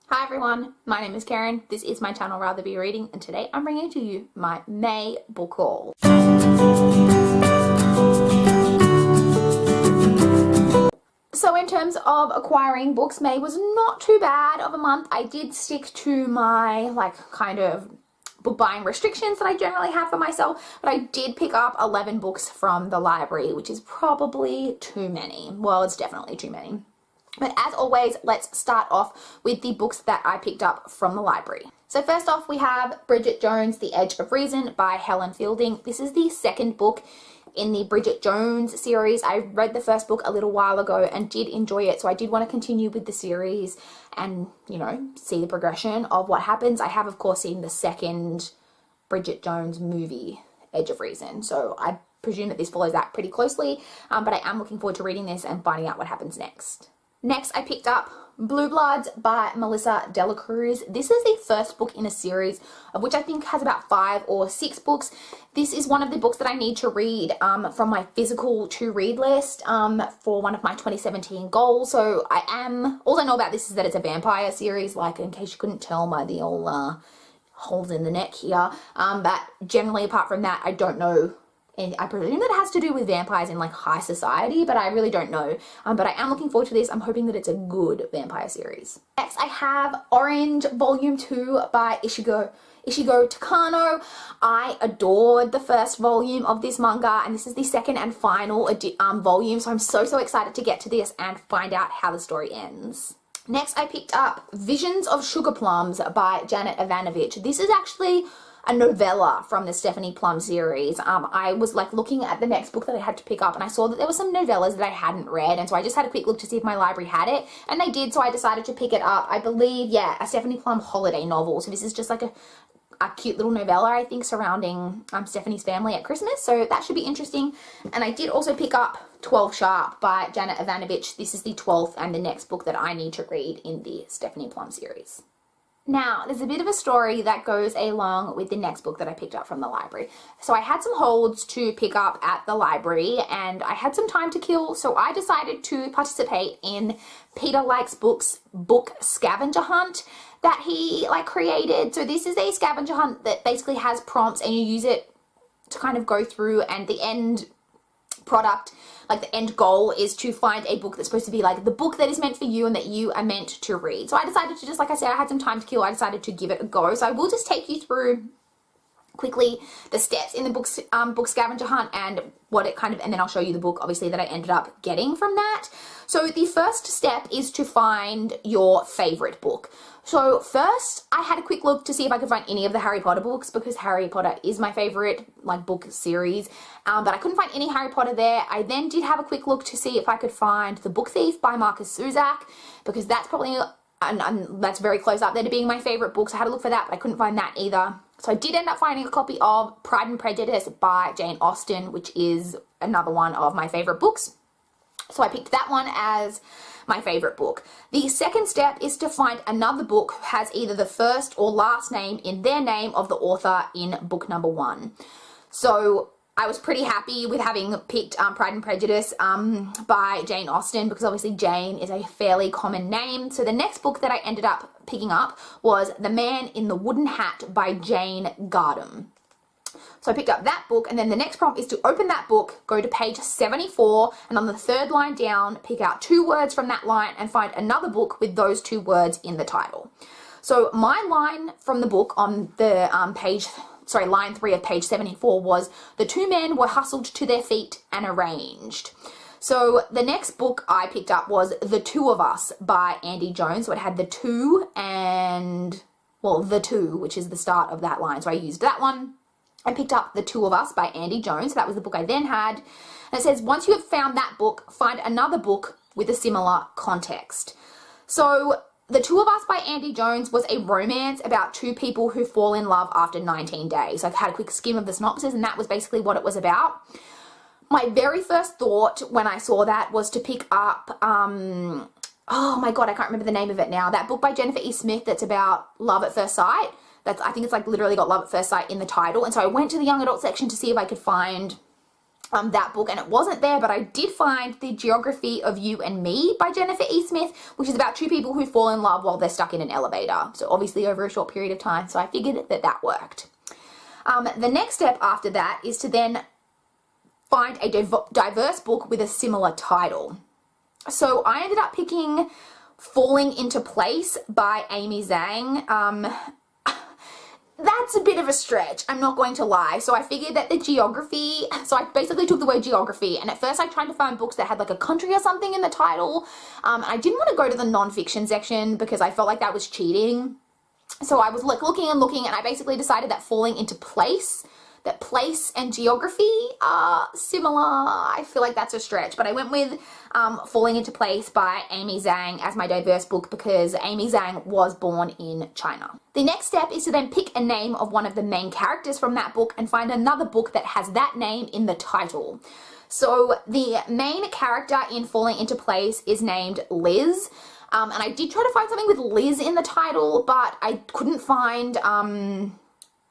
Hi everyone, my name is Karen, this is my channel RatherBeReading, and today I'm bringing to you my May book haul. So in terms of acquiring books, May was not too bad of a month. I did stick to my kind of book buying restrictions that I generally have for myself, but I did pick up 11 books from the library, which is probably too many. Well, it's definitely too many. But as always, let's start off with the books that I picked up from the library. So first off, we have Bridget Jones' The Edge of Reason by Helen Fielding. This is the second book in the Bridget Jones series. I read the first book a little while ago and did enjoy it, so I did want to continue with the series and, you know, see the progression of what happens. I have, of course, seen the second Bridget Jones movie, Edge of Reason, so I presume that this follows that pretty closely, but I am looking forward to reading this and finding out what happens next. Next, I picked up Blue Bloods by Melissa Dela Cruz. This is the first book in a series of which I think has about 5 or 6 books. This is one of the books that I need to read from my physical to read list for one of my 2017 goals. So all I know about this is that it's a vampire series, like in case you couldn't tell by the old holes in the neck here. But generally apart from that, I don't know. And I presume that it has to do with vampires in like high society, but I really don't know. But I am looking forward to this. I'm hoping that it's a good vampire series. Next, I have Orange Volume 2 by Ishigo Takano. I adored the first volume of this manga, and this is the second and final volume, so I'm so excited to get to this and find out how the story ends. Next, I picked up Visions of Sugar Plums by Janet Evanovich. This is actually a novella from the Stephanie Plum series. I was like looking at the next book that I had to pick up, and I saw that there were some novellas that I hadn't read, and so I just had a quick look to see if my library had it, and they did, so I decided to pick it up. I believe, yeah, a Stephanie Plum holiday novel. So this is just like a cute little novella, I think, surrounding Stephanie's family at Christmas, so that should be interesting. And I did also pick up 12 Sharp by Janet Evanovich. This is the 12th and the next book that I need to read in the Stephanie Plum series. Now, there's a bit of a story that goes along with the next book that I picked up from the library. So I had some holds to pick up at the library, and I had some time to kill, so I decided to participate in Peter Likes Books book scavenger hunt that he created. So this is a scavenger hunt that basically has prompts, and you use it to kind of go through, and the end product, the end goal, is to find a book that's supposed to be the book that is meant for you and that you are meant to read. So I decided to, just like I said, I had some time to kill, I decided to give it a go. So I will just take you through quickly the steps in the book scavenger hunt and what it and then I'll show you the book, obviously, that I ended up getting from that. So the first step is to find your favorite book. So first, I had a quick look to see if I could find any of the Harry Potter books, because Harry Potter is my favorite book series, but I couldn't find any Harry Potter there. I then did have a quick look to see if I could find The Book Thief by Marcus Zuzak, because that's probably that's very close up there to being my favorite book. So I had to look for that, but I couldn't find that either. So I did end up finding a copy of Pride and Prejudice by Jane Austen, which is another one of my favorite books. So I picked that one as my favorite book. The second step is to find another book who has either the first or last name in their name of the author in book number 1. So I was pretty happy with having picked Pride and Prejudice by Jane Austen, because obviously Jane is a fairly common name. So the next book that I ended up picking up was The Man in the Wooden Hat by Jane Gardam. So I picked up that book, and then the next prompt is to open that book, go to page 74, and on the third line down, pick out 2 words from that line and find another book with those 2 words in the title. So my line from the book on the line 3 of page 74 was, "The 2 men were hustled to their feet and arranged." So the next book I picked up was The Two of Us by Andy Jones. So it had the 2 and, well, the 2, which is the start of that line. So I used that one. I picked up The Two of Us by Andy Jones. So that was the book I then had. And it says, once you have found that book, find another book with a similar context. So The Two of Us by Andy Jones was a romance about 2 people who fall in love after 19 days. So I had a quick skim of the synopsis, and that was basically what it was about. My very first thought when I saw that was to pick up, oh my god, I can't remember the name of it now, that book by Jennifer E. Smith that's about love at first sight. I think it's literally got love at first sight in the title. And so I went to the young adult section to see if I could find that book, and it wasn't there, but I did find The Geography of You and Me by Jennifer E. Smith, which is about two people who fall in love while they're stuck in an elevator. So obviously over a short period of time. So I figured that that worked. The next step after that is to then find a diverse book with a similar title. So I ended up picking Falling Into Place by Amy Zhang. That's a bit of a stretch, I'm not going to lie. So I figured that the geography, so I basically took the word geography, and at first I tried to find books that had like a country or something in the title. I didn't want to go to the non-fiction section because I felt like that was cheating. So I was like looking and looking, and I basically decided that Falling Into Place, that place and geography are similar. I feel like that's a stretch, but I went with Falling Into Place by Amy Zhang as my diverse book because Amy Zhang was born in China. The next step is to then pick a name of one of the main characters from that book and find another book that has that name in the title. So the main character in Falling Into Place is named Liz. And I did try to find something with Liz in the title, but I couldn't find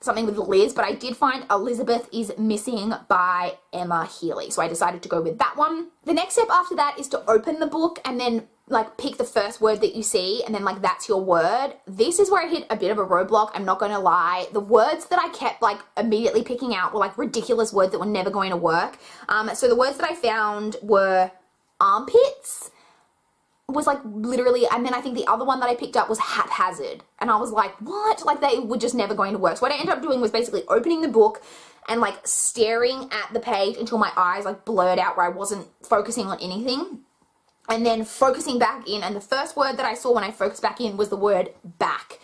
something with Liz, but I did find Elizabeth is Missing by Emma Healy. So I decided to go with that one. The next step after that is to open the book and then like pick the first word that you see, and then like that's your word. This is where I hit a bit of a roadblock, I'm not gonna lie. The words that I kept like immediately picking out were like ridiculous words that were never going to work. So the words that I found were armpits, was like literally, and then I think the other one that I picked up was haphazard, and I was like, what? Like they were just never going to work. So what I ended up doing was basically opening the book and like staring at the page until my eyes like blurred out where I wasn't focusing on anything, and then focusing back in, and the first word that I saw when I focused back in was the word back.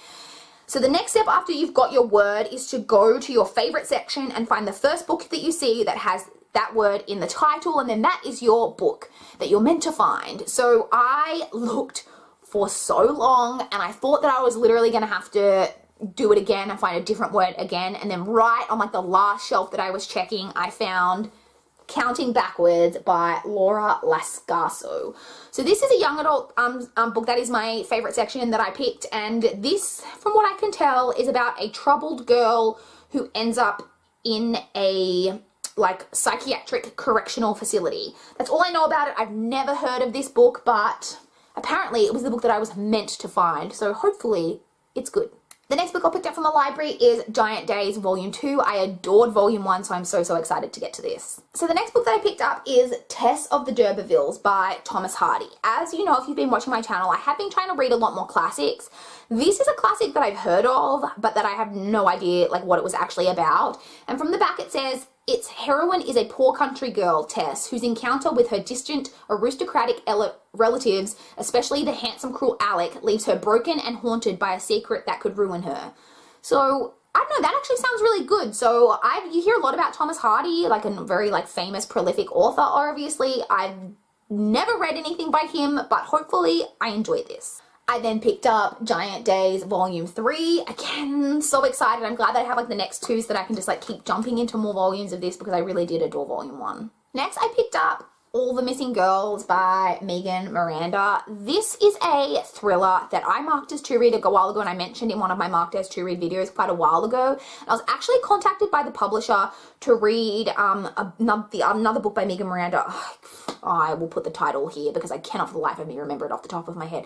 So the next step after you've got your word is to go to your favorite section and find the first book that you see that has that word in the title, and then that is your book that you're meant to find. So I looked for so long, and I thought that I was literally going to have to do it again and find a different word again, and then right on like the last shelf that I was checking, I found Counting Backwards by Laura Lascasso. So this is a young adult book. That is my favorite section that I picked, and this, from what I can tell, is about a troubled girl who ends up in a like psychiatric correctional facility. That's all I know about it. I've never heard of this book, but apparently it was the book that I was meant to find, so hopefully it's good. The next book I picked up from the library is Giant Days Volume 2. I adored Volume 1, so I'm so excited to get to this. So the next book that I picked up is Tess of the D'Urbervilles by Thomas Hardy. As you know, if you've been watching my channel, I have been trying to read a lot more classics. This is a classic that I've heard of, but that I have no idea like what it was actually about. And from the back it says, its heroine is a poor country girl, Tess, whose encounter with her distant, aristocratic relatives, especially the handsome, cruel Alec, leaves her broken and haunted by a secret that could ruin her. So, I don't know, that actually sounds really good. So, you hear a lot about Thomas Hardy, like a very like famous, prolific author, obviously. I've never read anything by him, but hopefully I enjoy this. I then picked up Giant Days Volume 3. Again, so excited. I'm glad that I have like the next two so that I can just like keep jumping into more volumes of this because I really did adore Volume 1. Next, I picked up All the Missing Girls by Megan Miranda. This is a thriller that I marked as to read a while ago, and I mentioned in one of my marked as to read videos quite a while ago. And I was actually contacted by the publisher to read another book by Megan Miranda. I will put the title here because I cannot for the life of me remember it off the top of my head.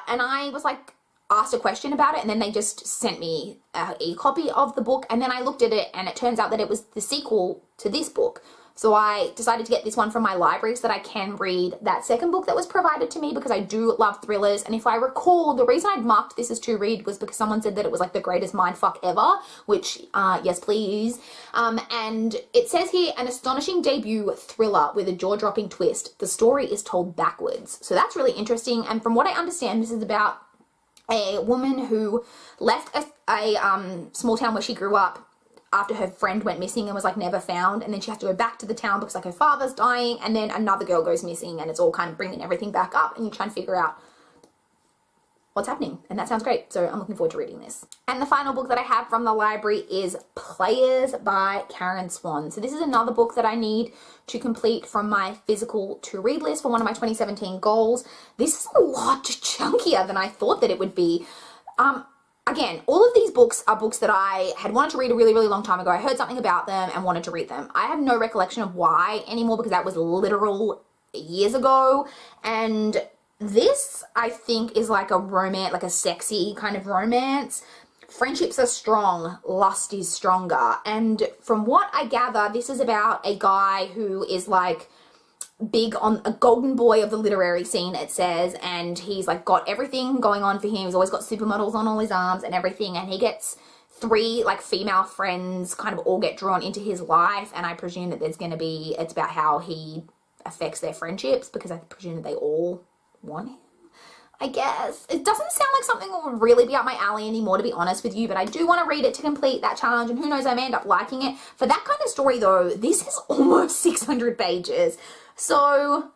And I was like asked a question about it, and then they just sent me an e-copy of the book, and then I looked at it, and it turns out that it was the sequel to this book. So I decided to get this one from my library so that I can read that second book that was provided to me because I do love thrillers. And if I recall, the reason I'd marked this as to read was because someone said that it was like the greatest mindfuck ever, which, yes please. And it says here, an astonishing debut thriller with a jaw-dropping twist. The story is told backwards. So that's really interesting. And from what I understand, this is about a woman who left a small town where she grew up after her friend went missing and was like never found, and then she has to go back to the town because like her father's dying, and then another girl goes missing, and it's all kind of bringing everything back up, and you try and figure out what's happening, and that sounds great. So I'm looking forward to reading this. And the final book that I have from the library is Players by Karen Swan. So this is another book that I need to complete from my physical to read list for one of my 2017 goals. This is a lot chunkier than I thought that it would be. again, all of these books are books that I had wanted to read a really, really long time ago. I heard something about them and wanted to read them. I have no recollection of why anymore because that was literal years ago. And this, I think, is like a romance, like a sexy kind of romance. Friendships are strong, lust is stronger. And from what I gather, this is about a guy who is like big on a golden boy of the literary scene, it says, and he's like got everything going on for him. He's always got supermodels on all his arms and everything, and he gets 3 like female friends kind of all get drawn into his life, and I presume that there's going to be, it's about how he affects their friendships because I presume that they all want him. I guess. It doesn't sound like something that would really be up my alley anymore, to be honest with you, but I do want to read it to complete that challenge, and who knows, I may end up liking it. For that kind of story, though, this is almost 600 pages, so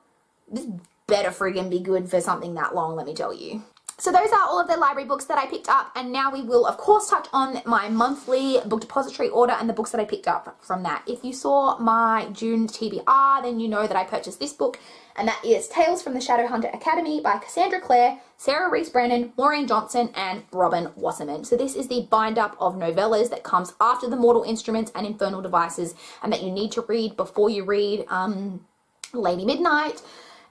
this better friggin' be good for something that long, let me tell you. So those are all of the library books that I picked up, and now we will, of course, touch on my monthly book depository order and the books that I picked up from that. If you saw my June TBR, then you know that I purchased this book, and that is Tales from the Shadowhunter Academy by Cassandra Clare, Sarah Reese Brennan, Maureen Johnson, and Robin Wasserman. So this is the bind-up of novellas that comes after The Mortal Instruments and Infernal Devices, and that you need to read before you read Lady Midnight.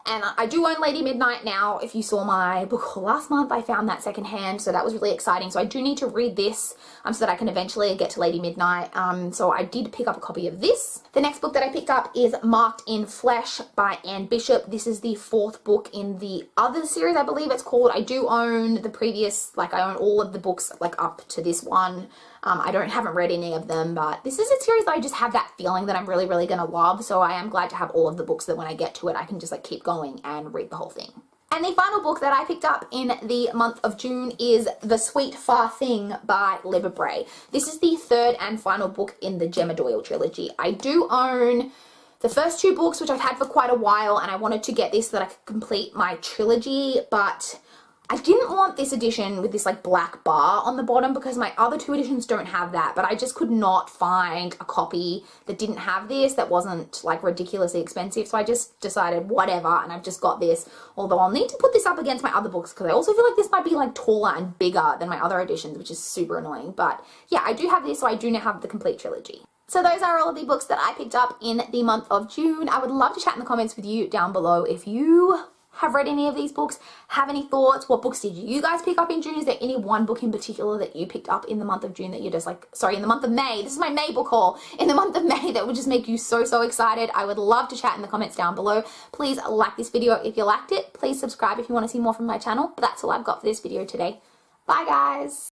And I do own Lady Midnight now. If you saw my book haul last month, I found that secondhand, so that was really exciting. So I do need to read this so that I can eventually get to Lady Midnight. So I did pick up a copy of this. The next book that I picked up is Marked in Flesh by Anne Bishop. This is the 4th book in the other series, I believe it's called. I do own the previous, like I own all of the books like up to this one. Haven't read any of them, but this is a series that I just have that feeling that I'm really, really going to love. So I am glad to have all of the books that when I get to it, I can just like keep going and read the whole thing. And the final book that I picked up in the month of June is The Sweet Far Thing by Libba Bray. This is the 3rd and final book in the Gemma Doyle trilogy. I do own the first 2 books, which I've had for quite a while, and I wanted to get this so that I could complete my trilogy, but I didn't want this edition with this like black bar on the bottom because my other 2 editions don't have that, but I just could not find a copy that didn't have this that wasn't like ridiculously expensive, so I just decided whatever, and I've just got this, although I'll need to put this up against my other books because I also feel like this might be like taller and bigger than my other editions, which is super annoying. But yeah, I do have this, so I do now have the complete trilogy. So those are all of the books that I picked up in the month of June. I would love to chat in the comments with you down below if you have read any of these books, have any thoughts. What books did you guys pick up in June? Is there any one book in particular that you picked up in the month of June that you're just like, sorry, in the month of May, this is my May book haul, in the month of May that would just make you so, so excited? I would love to chat in the comments down below. Please like this video if you liked it. Please subscribe if you want to see more from my channel. But that's all I've got for this video today. Bye guys.